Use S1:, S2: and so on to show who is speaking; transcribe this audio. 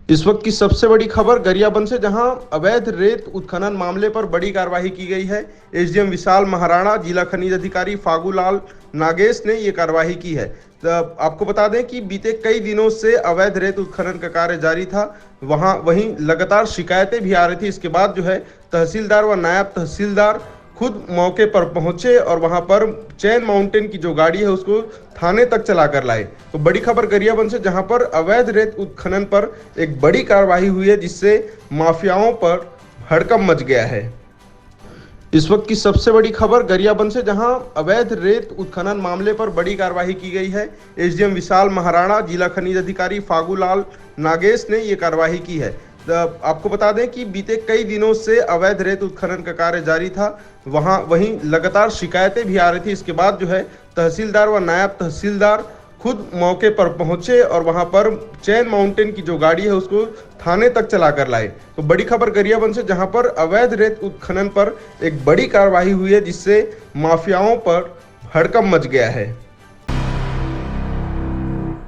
S1: इस वक्त की सबसे बड़ी खबर गरियाबंद से, जहां अवैध रेत उत्खनन मामले पर बड़ी कार्रवाई की गई है। एसडीएम विशाल महाराणा, जिला खनिज अधिकारी फागूलाल नागेश ने ये कार्रवाई की है। आपको बता दें कि बीते कई दिनों से अवैध रेत उत्खनन का कार्य जारी था। वहीं लगातार शिकायतें भी आ रही थी। इसके बाद जो है तहसीलदार व नायब तहसीलदार खुद मौके पर पहुंचे और वहां पर चैन माउंटेन की जो गाड़ी है उसको थाने तक चला कर लाए। तो बड़ी खबर गरियाबंद से, जहां पर अवैध रेत उत्खनन पर एक बड़ी कार्रवाई हुई है, जिससे माफियाओं पर हड़कंप मच गया है। इस वक्त की सबसे बड़ी खबर गरियाबंद से, जहां अवैध रेत उत्खनन मामले पर बड़ी कार्रवाई की गई है। एसडीएम विशाल महाराणा, जिला खनिज अधिकारी फागूलाल नागेश ने ये कार्रवाई की है। आपको बता दें कि बीते कई दिनों से अवैध रेत उत्खनन का कार्य जारी था। वहीं लगातार शिकायतें भी आ रही थी। इसके बाद जो है तहसीलदार व नायब तहसीलदार खुद मौके पर पहुंचे और वहां पर चैन माउंटेन की जो गाड़ी है उसको थाने तक चला कर लाए। तो बड़ी खबर गरियाबंद से, जहां पर अवैध रेत उत्खनन पर एक बड़ी कार्रवाई हुई है, जिससे माफियाओं पर हड़कंप मच गया है।